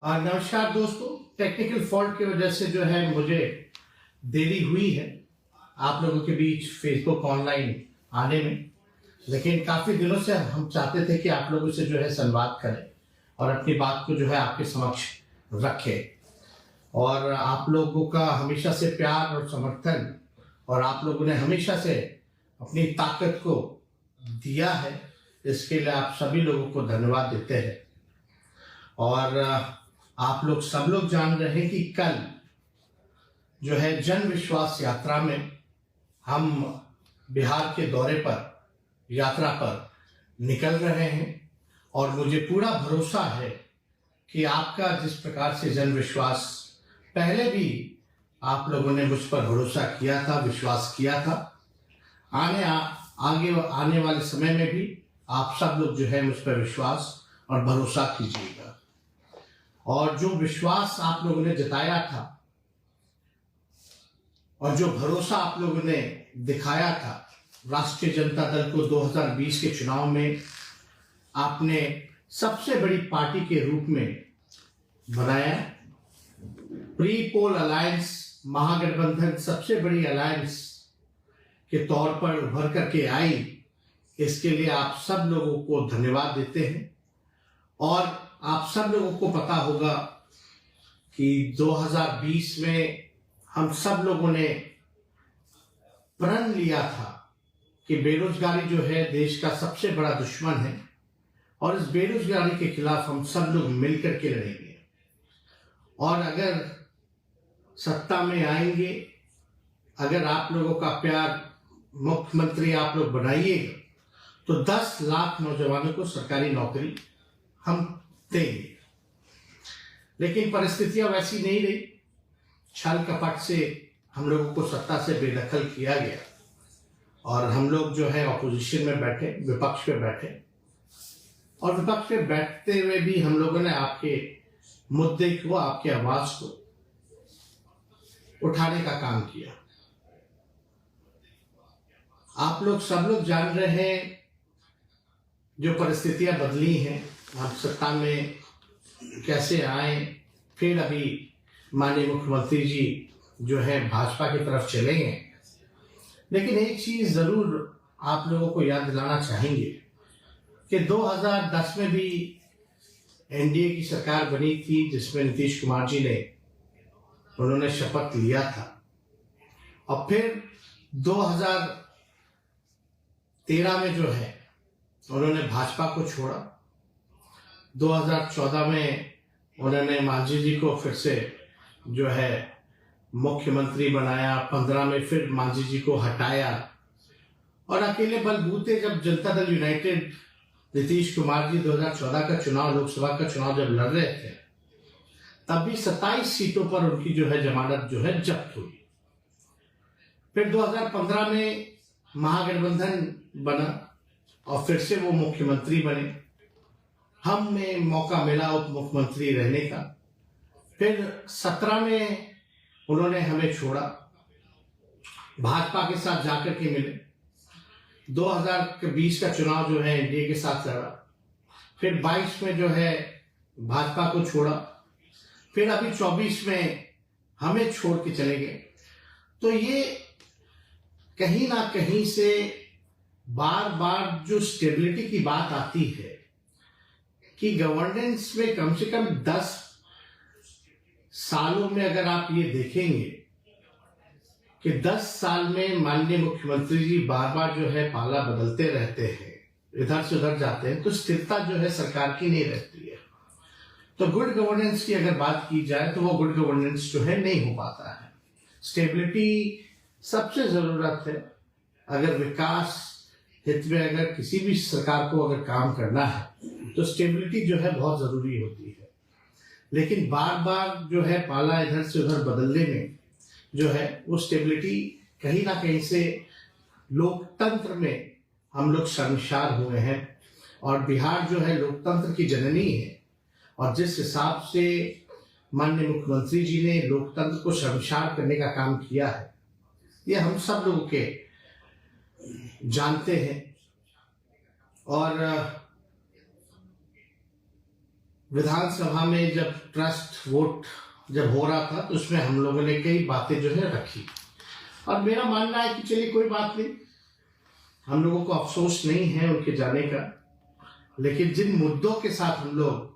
नमस्कार दोस्तों। Technical fault की वजह से जो है मुझे देरी हुई है आप लोगों के बीच फेसबुक ऑनलाइन आने में, लेकिन काफ़ी दिनों से हम चाहते थे कि आप लोगों से जो है संवाद करें और अपनी बात को जो है आपके समक्ष रखें। और आप लोगों का हमेशा से प्यार और समर्थन और आप लोगों ने हमेशा से अपनी ताकत को दिया है, इसके लिए आप सभी लोगों को धन्यवाद देते हैं। और आप लोग सब लोग जान रहे हैं कि कल जो है जन विश्वास यात्रा में हम बिहार के दौरे पर यात्रा पर निकल रहे हैं और मुझे पूरा भरोसा है कि आपका जिस प्रकार से जन विश्वास पहले भी आप लोगों ने मुझ पर भरोसा किया था, विश्वास किया था, आगे आने वाले समय में भी आप सब लोग जो है मुझ पर विश्वास और भरोसा कीजिएगा। और जो विश्वास आप लोगों ने जताया था और जो भरोसा आप लोगों ने दिखाया था राष्ट्रीय जनता दल को 2020 के चुनाव में, आपने सबसे बड़ी पार्टी के रूप में बनाया। प्री पोल अलायंस महागठबंधन सबसे बड़ी अलायंस के तौर पर उभर करके आई, इसके लिए आप सब लोगों को धन्यवाद देते हैं। और आप सब लोगों को पता होगा कि 2020 में हम सब लोगों ने प्रण लिया था कि बेरोजगारी जो है देश का सबसे बड़ा दुश्मन है और इस बेरोजगारी के खिलाफ हम सब लोग मिलकर के लड़ेंगे। और अगर सत्ता में आएंगे, अगर आप लोगों का प्यार मुख्यमंत्री आप लोग बनाइएगा तो 10 लाख नौजवानों को सरकारी नौकरी हम देंगे। लेकिन परिस्थितियां वैसी नहीं रही, छल कपट से हम लोगों को सत्ता से बेदखल किया गया और हम लोग जो है ऑपोजिशन में बैठे, विपक्ष पे बैठे और विपक्ष पे बैठते हुए भी हम लोगों ने आपके मुद्दे को, आपके आवाज को उठाने का काम किया। आप लोग सब लोग जान रहे हैं जो परिस्थितियां बदली हैं, हम सत्ता में कैसे आए, फिर अभी माननीय मुख्यमंत्री जी जो है भाजपा की तरफ चलेंगे। लेकिन एक चीज जरूर आप लोगों को याद दिलाना चाहेंगे कि 2010 में भी एनडीए की सरकार बनी थी जिसमें नीतीश कुमार जी ने उन्होंने शपथ लिया था और फिर 2013 में जो है उन्होंने भाजपा को छोड़ा। 2014 में उन्होंने मांझी जी को फिर से जो है मुख्यमंत्री बनाया, 15 में फिर मांझी जी को हटाया और अकेले बलबूते जब जनता दल यूनाइटेड नीतीश कुमार जी 2014 का चुनाव, लोकसभा का चुनाव जब लड़ रहे थे, तब भी 27 सीटों पर उनकी जो है जमानत जो है जब्त हुई। फिर 2015 में महागठबंधन बना और फिर से वो मुख्यमंत्री बने, हमें मौका मिला उप मुख्यमंत्री रहने का। फिर 17 में उन्होंने हमें छोड़ा, भाजपा के साथ जाकर के मिले, 2020 का चुनाव जो है एनडीए के साथ लड़ा, फिर 22 में जो है भाजपा को छोड़ा, फिर अभी 24 में हमें छोड़ के चले गए। तो ये कहीं ना कहीं से बार बार जो स्टेबिलिटी की बात आती है कि गवर्नेंस में कम से कम 10 सालों में अगर आप ये देखेंगे कि 10 साल में माननीय मुख्यमंत्री जी बार बार जो है पाला बदलते रहते हैं, इधर से उधर जाते हैं, तो स्थिरता जो है सरकार की नहीं रहती है। तो गुड गवर्नेंस की अगर बात की जाए तो वो गुड गवर्नेंस जो है नहीं हो पाता है। स्टेबिलिटी सबसे जरूरत है। अगर विकास हित में अगर किसी भी सरकार को अगर काम करना है तो स्टेबिलिटी जो है बहुत जरूरी होती है। लेकिन बार बार जो है पाला इधर से उधर बदलने में जो है वो स्टेबिलिटी कहीं ना कहीं से लोकतंत्र में हम लोग शर्मसार हुए हैं। और बिहार जो है लोकतंत्र की जननी है और जिस हिसाब से माननीय मुख्यमंत्री जी ने लोकतंत्र को शर्मसार करने का काम किया है, ये हम सब लोग के जानते हैं। और विधानसभा में जब ट्रस्ट वोट जब हो रहा था तो उसमें हम लोगों ने कई बातें जो है रखी, और मेरा मानना है कि चलिए कोई बात नहीं, हम लोगों को अफसोस नहीं है उनके जाने का, लेकिन जिन मुद्दों के साथ हम लोग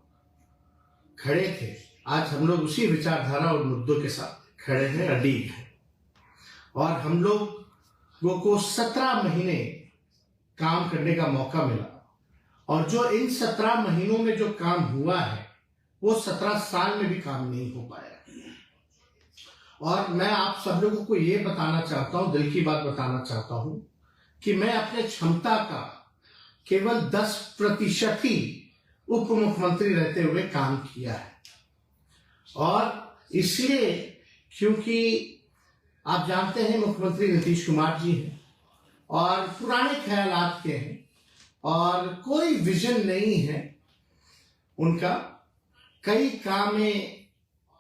खड़े थे, आज हम लोग उसी विचारधारा और मुद्दों के साथ खड़े हैं, अडीग हैं। और हम लोगों को 17 महीने काम करने का मौका मिला, और जो इन 17 महीनों में जो काम हुआ है वो 17 साल में भी काम नहीं हो पाया। और मैं आप सब लोगों को ये बताना चाहता हूं, दिल की बात बताना चाहता हूं कि मैं अपने क्षमता का केवल 10% ही उप मुख्यमंत्री रहते हुए काम किया है। और इसलिए क्योंकि आप जानते हैं मुख्यमंत्री नीतीश कुमार जी हैं और पुराने ख्यालात के हैं और कोई विजन नहीं है उनका। कई कामें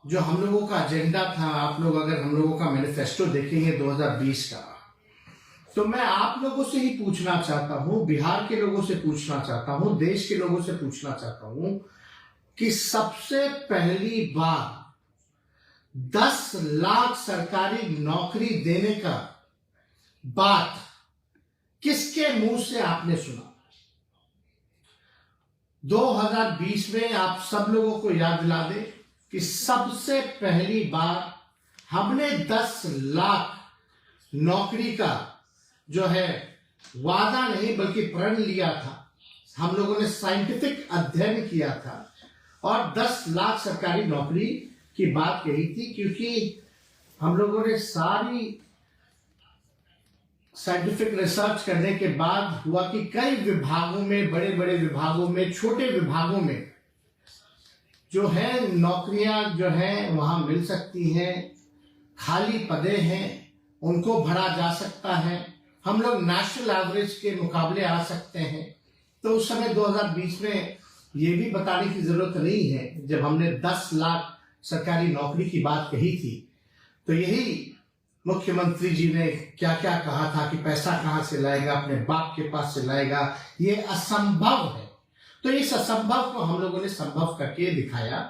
जो हम लोगों का एजेंडा था, आप लोग अगर हम लोगों का मैनिफेस्टो देखेंगे 2020 का, तो मैं आप लोगों से ही पूछना चाहता हूं, बिहार के लोगों से पूछना चाहता हूं, देश के लोगों से पूछना चाहता हूं कि सबसे पहली बार 10 लाख सरकारी नौकरी देने का बात किसके मुंह से आपने सुना? 2020 में आप सब लोगों को याद दिला दे कि सबसे पहली बार हमने 10 लाख नौकरी का जो है वादा नहीं बल्कि प्रण लिया था। हम लोगों ने साइंटिफिक अध्ययन किया था और 10 लाख सरकारी नौकरी की बात कही थी, क्योंकि हम लोगों ने सारी साइंटिफिक रिसर्च करने के बाद हुआ कि कई विभागों में, बड़े बड़े विभागों में, छोटे विभागों में जो है नौकरियां जो है वहां मिल सकती हैं, खाली पदे हैं, उनको भरा जा सकता है, हम लोग नेशनल एवरेज के मुकाबले आ सकते हैं। तो उस समय 2020 में ये भी बताने की जरूरत नहीं है, जब हमने 10 लाख सरकारी नौकरी की बात कही थी तो यही मुख्यमंत्री जी ने क्या क्या कहा था कि पैसा कहां से लाएगा, अपने बाप के पास से लाएगा, ये असंभव है। तो इस असंभव को हम लोगों ने संभव करके दिखाया।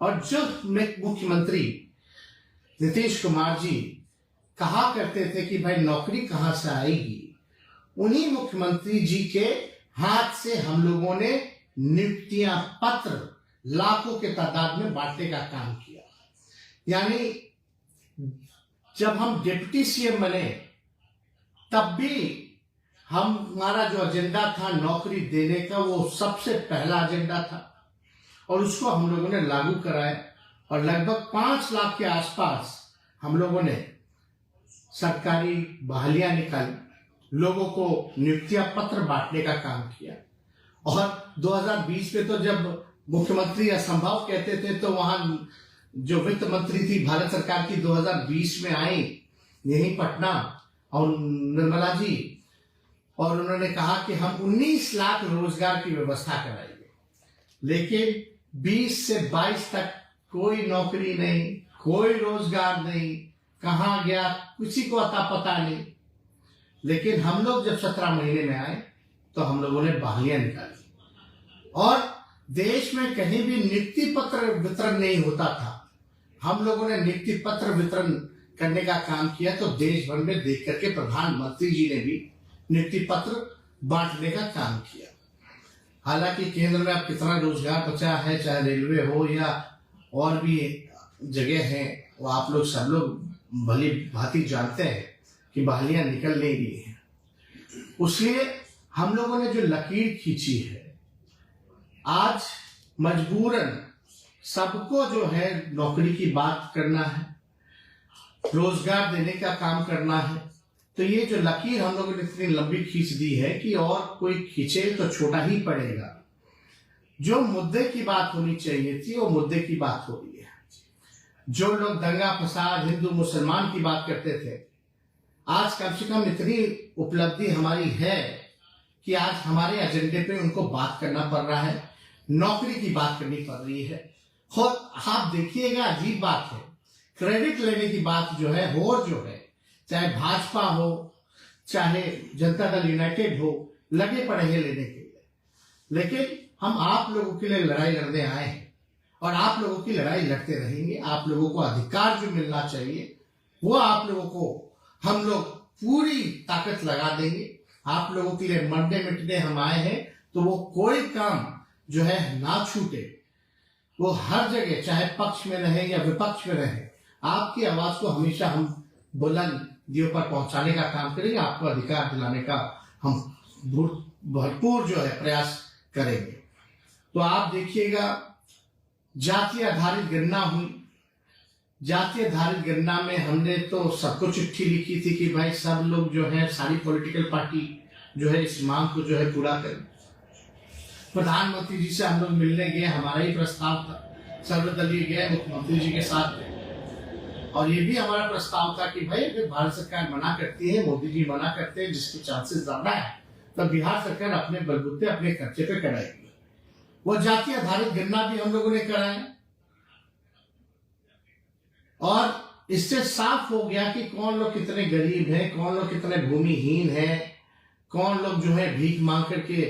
और जो मुख्यमंत्री नीतीश कुमार जी कहा करते थे कि भाई नौकरी कहां से आएगी, उन्हीं मुख्यमंत्री जी के हाथ से हम लोगों ने नियुक्तियां पत्र लाखों के तादाद में बांटने का काम किया। यानी जब हम डिप्टी सीएम बने तब भी हमारा जो एजेंडा था नौकरी देने का, वो सबसे पहला एजेंडा था और उसको हम लोगों ने लागू कराया। और लगभग 5 लाख के आसपास हम लोगों ने सरकारी बहालियां निकाली, लोगों को नियुक्तियां पत्र बांटने का काम किया। और 2020 में तो जब मुख्यमंत्री असंभव कहते थे तो वहां जो वित्त मंत्री थी भारत सरकार की 2020 में आई यही पटना, और निर्मला जी, और उन्होंने कहा कि हम 19 लाख रोजगार की व्यवस्था कराएंगे। लेकिन 20 से 22 तक कोई नौकरी नहीं, कोई रोजगार नहीं, कहां गया किसी को अता पता नहीं। लेकिन हम लोग जब 17 महीने में आए तो हम लोगों ने बहालियां निकाली और देश में कहीं भी नियुक्ति पत्र वितरण नहीं होता था, हम लोगों ने नियुक्ति पत्र वितरण करने का काम किया। तो देश भर में देख करके प्रधानमंत्री जी ने भी नियुक्ति पत्र बांटने का काम किया। हालांकि केंद्र में अब कितना रोजगार बचा है, चाहे रेलवे हो या और भी जगह है, वो आप लोग सब लोग भली भांति जानते हैं कि बहालियां निकल नहीं रही हैं। उसलिए हम लोगों ने जो लकीर खींची है, आज मजबूरन सबको जो है नौकरी की बात करना है, रोजगार देने का काम करना है। तो ये जो लकीर हम लोगों ने इतनी लंबी खींच दी है कि और कोई खींचे तो छोटा ही पड़ेगा। जो मुद्दे की बात होनी चाहिए थी वो मुद्दे की बात हो रही है। जो लोग दंगा फसाद हिंदू मुसलमान की बात करते थे, आज कम से कम इतनी उपलब्धि हमारी है कि आज हमारे एजेंडे पे उनको बात करना पड़ रहा है, नौकरी की बात करनी पड़ रही है। और आप देखिएगा अजीब बात है, क्रेडिट लेने की बात जो है चाहे भाजपा हो चाहे जनता दल यूनाइटेड हो, लगे पड़े हैं लेने के लिए। लेकिन हम आप लोगों के लिए लड़ाई लड़ने आए हैं। और आप लोगों की लड़ाई लड़ते रहेंगे। आप लोगों को अधिकार जो मिलना चाहिए वो आप लोगों को हम लोग पूरी ताकत लगा देंगे। आप लोगों के लिए मरने मिटने हम आए हैं, तो वो कोई काम जो है ना छूटे। वो हर जगह, चाहे पक्ष में रहे या विपक्ष में रहे, आपकी आवाज को हमेशा हम बुलंदियों पर पहुंचाने का काम करेंगे। आपको अधिकार दिलाने का हम भरपूर जो है प्रयास करेंगे। तो आप देखिएगा, जाति आधारित गणना हुई। जाति आधारित गणना में हमने तो सबको चिट्ठी लिखी थी कि भाई सब लोग जो है, सारी पॉलिटिकल पार्टी जो है इस मांग को जो है पूरा करें। प्रधानमंत्री जी से हम लोग मिलने गए, हमारा ही प्रस्ताव था, सर्वदलीय गए, मुख्यमंत्री जी के साथ गए, और ये भी हमारा प्रस्ताव था कि भाई अगर भारत सरकार मना करती है, मोदी जी मना करते हैं, जिसके चांसेस ज्यादा है, तब बिहार सरकार अपने बलबूते अपने खर्चे पे कराएगी। वो जाति आधारित गणना भी हम लोगों ने कराया, और इससे साफ हो गया कि कौन लोग कितने गरीब हैं, कौन लोग कितने भूमिहीन हैं, कौन लोग जो है भीख मांग करके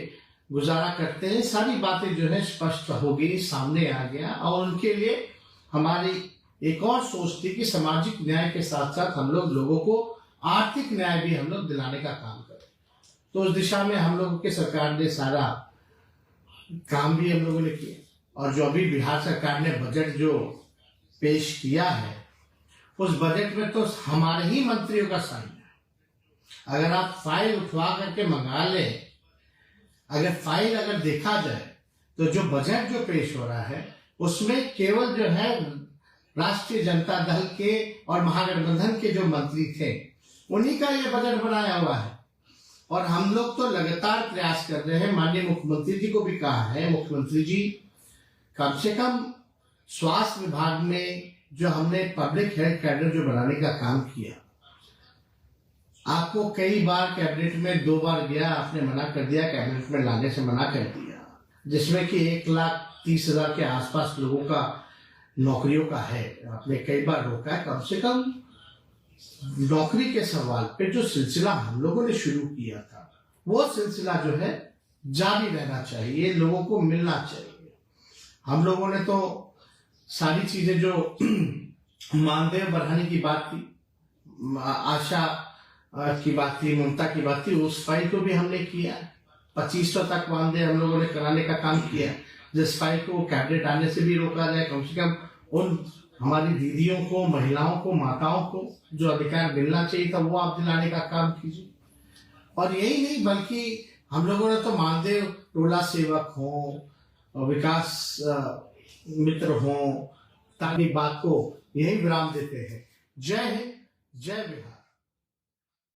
गुजारा करते हैं। सारी बातें जो है स्पष्ट हो गई, सामने आ गया। और उनके लिए हमारी एक और सोच थी कि सामाजिक न्याय के साथ साथ हम लोग लोगों को आर्थिक न्याय भी हम लोग दिलाने का काम करें। तो उस दिशा में हम लोगों की सरकार ने सारा काम भी हम लोगों ने किया। और जो अभी बिहार सरकार ने बजट जो पेश किया है, उस बजट में तो हमारे ही मंत्रियों का साइन है। अगर आप फाइल उठवा करके मंगा लें, अगर देखा जाए तो जो बजट जो पेश हो रहा है उसमें केवल जो है राष्ट्रीय जनता दल के और महागठबंधन के जो मंत्री थे उन्हीं का ये बजट बनाया हुआ है। और हम लोग तो लगातार प्रयास कर रहे हैं। माननीय मुख्यमंत्री जी को भी कहा है, मुख्यमंत्री जी कम से कम स्वास्थ्य विभाग में जो हमने पब्लिक हेल्थ कैडर जो बनाने का काम किया, आपको कई बार कैबिनेट में 2 बार गया, आपने मना कर दिया, कैबिनेट में लाने से मना कर दिया, जिसमें कि 1,30,000 के आसपास लोगों का नौकरियों का है। आपने कई बार रोका है। कम से कम नौकरी के सवाल पे जो सिलसिला हम लोगों ने शुरू किया था, वो सिलसिला जो है जारी रहना चाहिए, लोगों को मिलना चाहिए। हम लोगों ने तो सारी चीजें जो मानदेय बढ़ाने की बात थी, आशा की बात थी, ममता की बात थी, उस फाइल को भी हमने किया। 2500 तक मानदेय हम लोगों ने कराने का काम किया, जिस फाइल को कैबिनेट आने से भी रोका जाए। कम से कम उन हमारी दीदियों को, महिलाओं को, माताओं को जो अधिकार मिलना चाहिए था वो आप दिलाने का काम कीजिए। और यही नहीं, बल्कि हम लोगों ने तो मानदेय टोला सेवक हो, विकास मित्र हो, ताकि बात को यही विराम देते हैं। जय हिंद, जय बिहार।